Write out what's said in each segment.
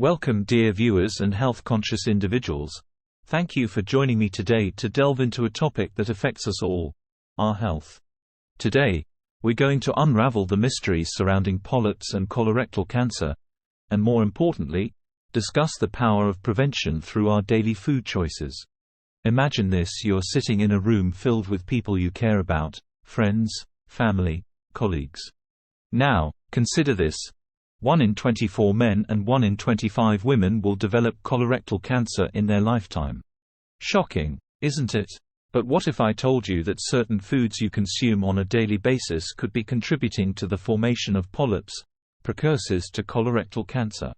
Welcome dear viewers and health-conscious individuals. Thank you for joining me today to delve into a topic that affects us all: our health. Today, we're going to unravel the mysteries surrounding polyps and colorectal cancer, and more importantly, discuss the power of prevention through our daily food choices. Imagine this: you're sitting in a room filled with people you care about, friends, family, colleagues. Now, consider this. 1 in 24 men and 1 in 25 women will develop colorectal cancer in their lifetime. Shocking, isn't it? But what if I told you that certain foods you consume on a daily basis could be contributing to the formation of polyps, precursors to colorectal cancer?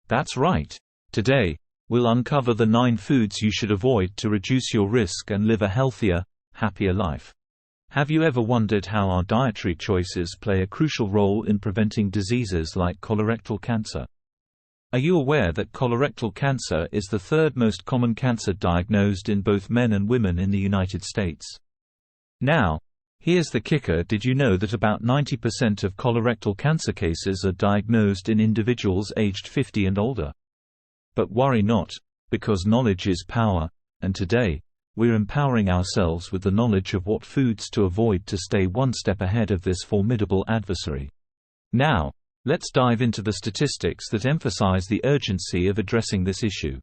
That's right. Today, we'll uncover the 9 foods you should avoid to reduce your risk and live a healthier, happier life. Have you ever wondered how our dietary choices play a crucial role in preventing diseases like colorectal cancer? Are you aware that colorectal cancer is the third most common cancer diagnosed in both men and women in the United States? Now, here's the kicker: did you know that about 90% of colorectal cancer cases are diagnosed in individuals aged 50 and older? But worry not, because knowledge is power, and today, we're empowering ourselves with the knowledge of what foods to avoid to stay one step ahead of this formidable adversary. Now, let's dive into the statistics that emphasize the urgency of addressing this issue.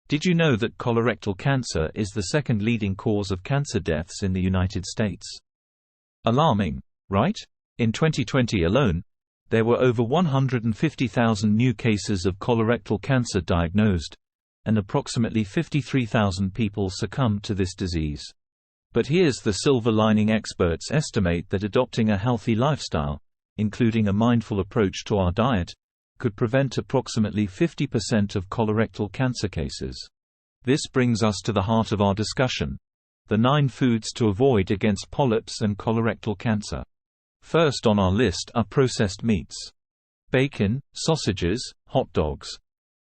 Did you know that colorectal cancer is the second leading cause of cancer deaths in the United States? Alarming, right? In 2020 alone, there were over 150,000 new cases of colorectal cancer diagnosed, and approximately 53,000 people succumbed to this disease. But here's the silver lining: experts estimate that adopting a healthy lifestyle, including a mindful approach to our diet, could prevent approximately 50% of colorectal cancer cases. This brings us to the heart of our discussion: the 9 foods to avoid against polyps and colorectal cancer. First on our list are processed meats. Bacon, sausages, hot dogs.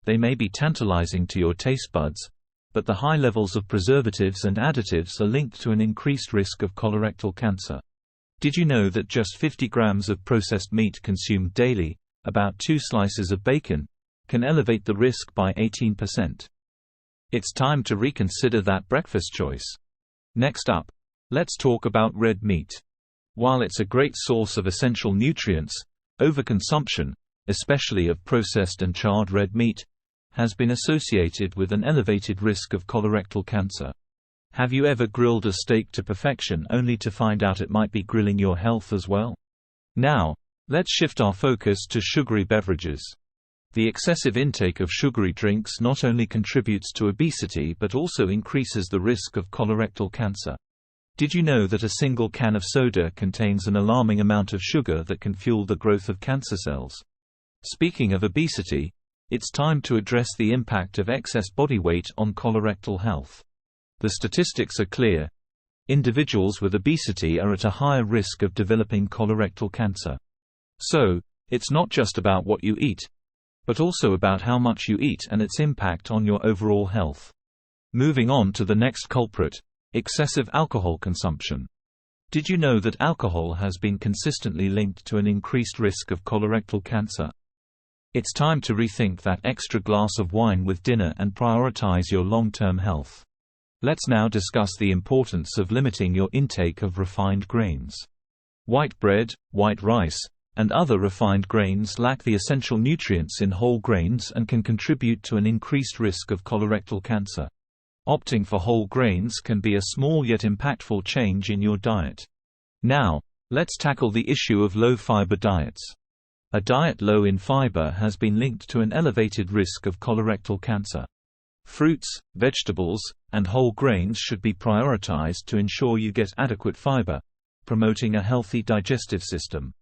They may be tantalizing to your taste buds, but the high levels of preservatives and additives are linked to an increased risk of colorectal cancer. Did you know that just 50 grams of processed meat consumed daily, about 2 slices of bacon, can elevate the risk by 18%? It's time to reconsider that breakfast choice. Next up, let's talk about red meat. While it's a great source of essential nutrients, overconsumption, especially of processed and charred red meat, has been associated with an elevated risk of colorectal cancer. Have you ever grilled a steak to perfection only to find out it might be grilling your health as well? Now, let's shift our focus to sugary beverages. The excessive intake of sugary drinks not only contributes to obesity but also increases the risk of colorectal cancer. Did you know that a single can of soda contains an alarming amount of sugar that can fuel the growth of cancer cells? Speaking of obesity, it's time to address the impact of excess body weight on colorectal health. The statistics are clear. Individuals with obesity are at a higher risk of developing colorectal cancer. So, it's not just about what you eat, but also about how much you eat and its impact on your overall health. Moving on to the next culprit: excessive alcohol consumption. Did you know that alcohol has been consistently linked to an increased risk of colorectal cancer? It's time to rethink that extra glass of wine with dinner and prioritize your long-term health. Let's now discuss the importance of limiting your intake of refined grains. White bread, white rice, and other refined grains lack the essential nutrients in whole grains and can contribute to an increased risk of colorectal cancer. Opting for whole grains can be a small yet impactful change in your diet. Now, let's tackle the issue of low-fiber diets. A diet low in fiber has been linked to an elevated risk of colorectal cancer. Fruits, vegetables, and whole grains should be prioritized to ensure you get adequate fiber, promoting a healthy digestive system.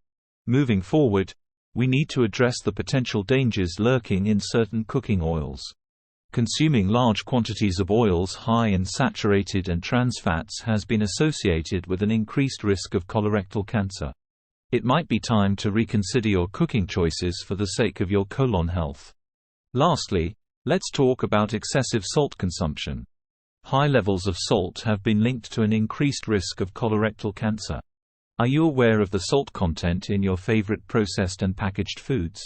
Moving forward, we need to address the potential dangers lurking in certain cooking oils. Consuming large quantities of oils high in saturated and trans fats has been associated with an increased risk of colorectal cancer. It might be time to reconsider your cooking choices for the sake of your colon health. Lastly, let's talk about excessive salt consumption. High levels of salt have been linked to an increased risk of colorectal cancer. Are you aware of the salt content in your favorite processed and packaged foods?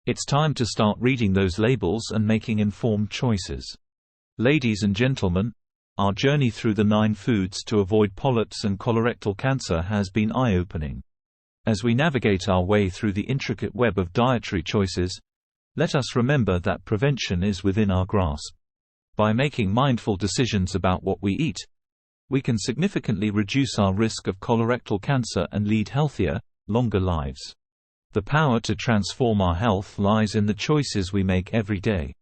It's time to start reading those labels and making informed choices. Ladies and gentlemen, our journey through the 9 foods to avoid polyps and colorectal cancer has been eye-opening. As we navigate our way through the intricate web of dietary choices, let us remember that prevention is within our grasp. By making mindful decisions about what we eat, we can significantly reduce our risk of colorectal cancer and lead healthier, longer lives. The power to transform our health lies in the choices we make every day.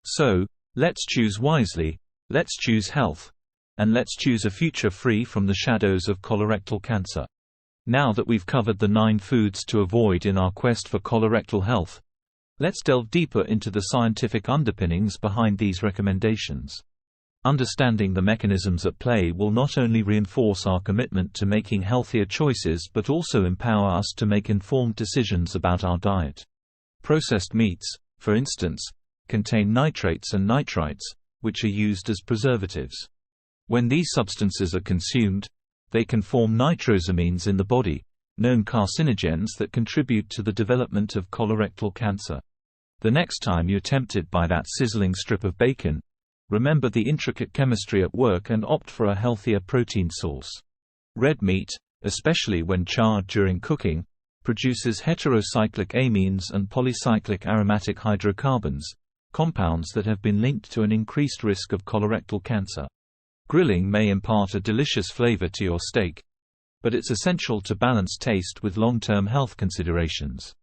So, let's choose wisely, let's choose health, and let's choose a future free from the shadows of colorectal cancer. Now that we've covered the 9 foods to avoid in our quest for colorectal health, let's delve deeper into the scientific underpinnings behind these recommendations. Understanding the mechanisms at play will not only reinforce our commitment to making healthier choices but also empower us to make informed decisions about our diet. Processed meats, for instance, contain nitrates and nitrites, which are used as preservatives. When these substances are consumed, they can form nitrosamines in the body, known carcinogens that contribute to the development of colorectal cancer. The next time you're tempted by that sizzling strip of bacon, remember the intricate chemistry at work and opt for a healthier protein source. Red meat, especially when charred during cooking, produces heterocyclic amines and polycyclic aromatic hydrocarbons, compounds that have been linked to an increased risk of colorectal cancer. Grilling may impart a delicious flavor to your steak, but it's essential to balance taste with long-term health considerations.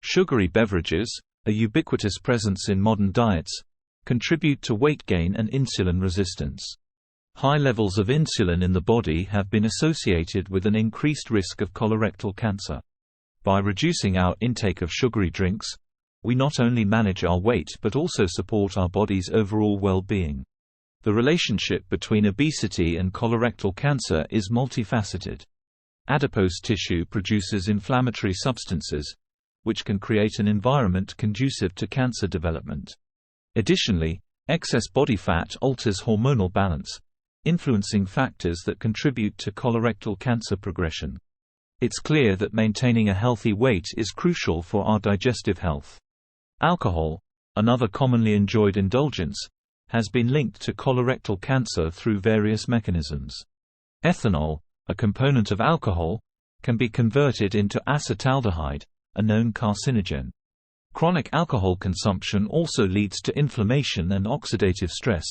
Sugary beverages, a ubiquitous presence in modern diets, contribute to weight gain and insulin resistance. High levels of insulin in the body have been associated with an increased risk of colorectal cancer. By reducing our intake of sugary drinks, we not only manage our weight but also support our body's overall well-being. The relationship between obesity and colorectal cancer is multifaceted. Adipose tissue produces inflammatory substances, which can create an environment conducive to cancer development. Additionally, excess body fat alters hormonal balance, influencing factors that contribute to colorectal cancer progression. It's clear that maintaining a healthy weight is crucial for our digestive health. Alcohol, another commonly enjoyed indulgence, has been linked to colorectal cancer through various mechanisms. Ethanol, a component of alcohol, can be converted into acetaldehyde, a known carcinogen. Chronic alcohol consumption also leads to inflammation and oxidative stress,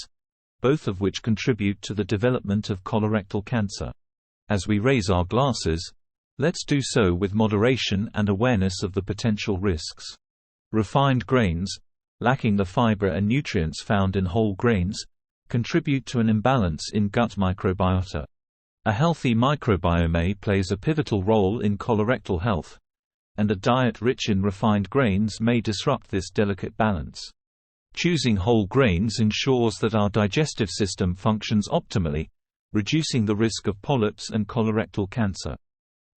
both of which contribute to the development of colorectal cancer. As we raise our glasses, let's do so with moderation and awareness of the potential risks. Refined grains, lacking the fiber and nutrients found in whole grains, contribute to an imbalance in gut microbiota. A healthy microbiome plays a pivotal role in colorectal health, and a diet rich in refined grains may disrupt this delicate balance. Choosing whole grains ensures that our digestive system functions optimally, reducing the risk of polyps and colorectal cancer.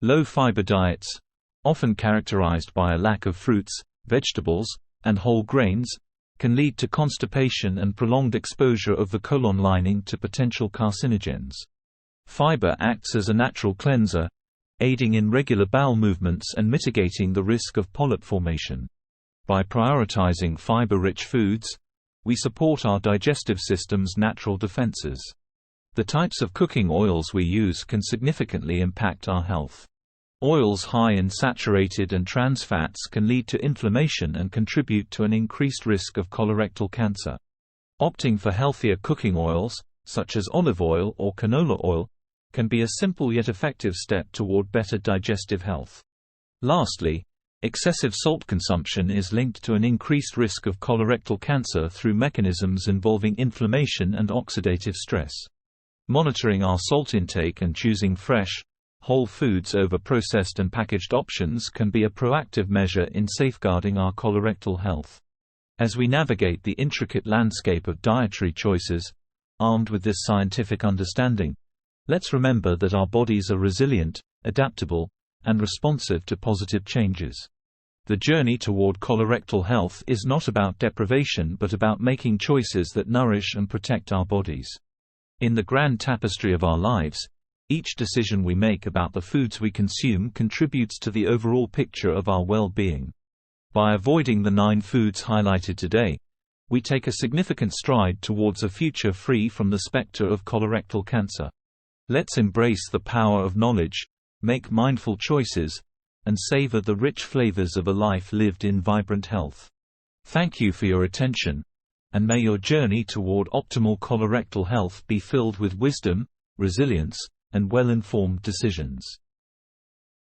Low-fiber diets, often characterized by a lack of fruits, vegetables, and whole grains, can lead to constipation and prolonged exposure of the colon lining to potential carcinogens. Fiber acts as a natural cleanser, aiding in regular bowel movements and mitigating the risk of polyp formation. By prioritizing fiber-rich foods, we support our digestive system's natural defenses. The types of cooking oils we use can significantly impact our health. Oils high in saturated and trans fats can lead to inflammation and contribute to an increased risk of colorectal cancer. Opting for healthier cooking oils, such as olive oil or canola oil, can be a simple yet effective step toward better digestive health. Lastly, excessive salt consumption is linked to an increased risk of colorectal cancer through mechanisms involving inflammation and oxidative stress. Monitoring our salt intake and choosing fresh, whole foods over processed and packaged options can be a proactive measure in safeguarding our colorectal health. As we navigate the intricate landscape of dietary choices, armed with this scientific understanding, let's remember that our bodies are resilient, adaptable, and responsive to positive changes. The journey toward colorectal health is not about deprivation but about making choices that nourish and protect our bodies. In the grand tapestry of our lives, each decision we make about the foods we consume contributes to the overall picture of our well-being. By avoiding the 9 foods highlighted today, we take a significant stride towards a future free from the specter of colorectal cancer. Let's embrace the power of knowledge, make mindful choices, and savor the rich flavors of a life lived in vibrant health. Thank you for your attention, and may your journey toward optimal colorectal health be filled with wisdom, resilience, and well-informed decisions.